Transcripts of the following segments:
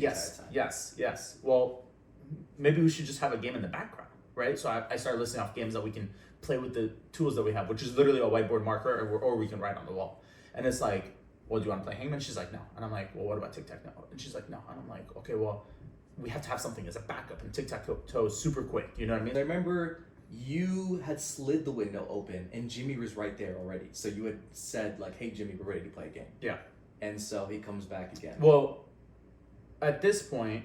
Yes, yes. Well, maybe we should just have a game in the background, right? So I started listing off games that we can play with the tools that we have, which is literally a whiteboard marker, or we can write on the wall. And it's like, well, do you want to play Hangman? She's like, no. And I'm like, well, what about tic-tac-toe? And she's like, no. And I'm like, okay, well, we have to have something as a backup. And tic-tac-toe is super quick. You know what I mean? I remember you had slid the window open and Jimmy was right there already. So you had said like, hey, Jimmy, we're ready to play a game. Yeah. And so he comes back again. Well, at this point,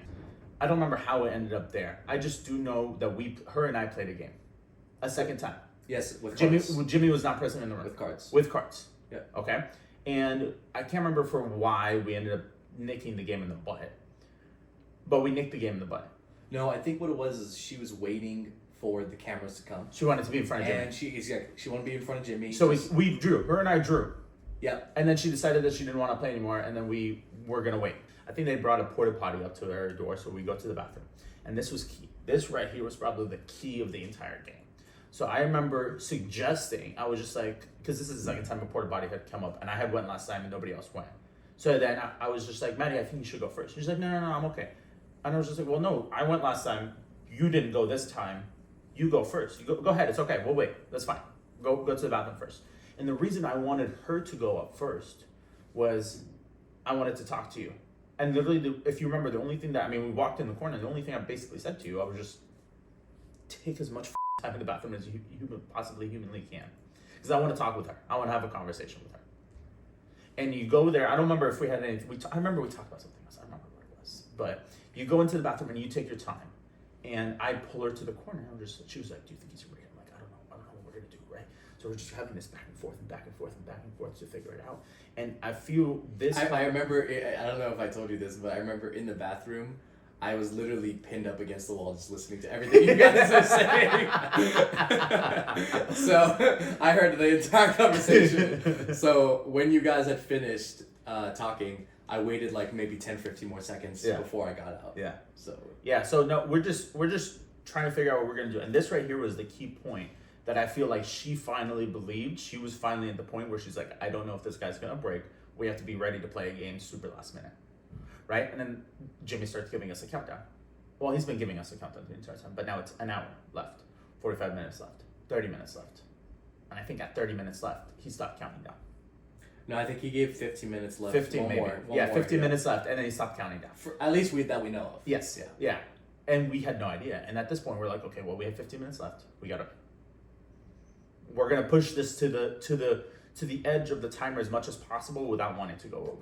I don't remember how it ended up there. I just do know that her and I played a game. A second time. Yes, with cards. Jimmy was not present in the room. With cards. With cards. Yeah. Okay? And I can't remember for why we ended up nicking the game in the butt. But we nicked the game in the butt. No, I think what it was is she was waiting for the cameras to come. She wanted to be in front of Jimmy. And she wanted to be in front of Jimmy. So we drew. Her and I drew. Yeah. And then she decided that she didn't want to play anymore, and then we were going to wait. I think they brought a porta potty up to their door, so we go to the bathroom. And this was key. This right here was probably the key of the entire game. So I remember suggesting, I was just like, because this is the second time a porta potty had come up, and I had went last time and nobody else went. So then I was just like, Maddie, I think you should go first. She's like, no, I'm okay. And I was just like, well, no, I went last time. You didn't go this time. You go first. You go ahead. It's okay. We'll wait. That's fine. Go to the bathroom first. And the reason I wanted her to go up first was I wanted to talk to you. And literally, if you remember, the only thing that, we walked in the corner, the only thing I basically said to you, I was just, take as much time in the bathroom as you possibly humanly can. Because I want to talk with her. I want to have a conversation with her. And you go there, I don't remember if we had anything, I remember we talked about something else, I don't remember what it was. But you go into the bathroom and you take your time. And I pull her to the corner, and she was like, do you think he's ready? I'm like, I don't know what we're going to do, right? So we're just having this back and forth and back and forth and back and forth to figure it out. And I feel this. I remember, I don't know if I told you this, but I remember in the bathroom, I was literally pinned up against the wall just listening to everything you guys were saying. So I heard the entire conversation. So when you guys had finished talking, I waited like maybe 10-15 more seconds before I got out. Yeah. So no, we're just trying to figure out what we're gonna do. And this right here was the key point that I feel like she finally believed. She was finally at the point where she's like, I don't know if this guy's gonna break. We have to be ready to play a game super last minute. Right? And then Jimmy starts giving us a countdown. Well, he's been giving us a countdown the entire time, but now it's an hour left, 45 minutes left, 30 minutes left. And I think at 30 minutes left, he stopped counting down. No, I think he gave 15 minutes left. 15 maybe. Yeah, 15 minutes left, and then he stopped counting down. At least that we know of. Yes. Yeah. And we had no idea. And at this point, we're like, okay, well, we have 15 minutes left. We're gonna push this to the edge of the timer as much as possible without wanting to go over.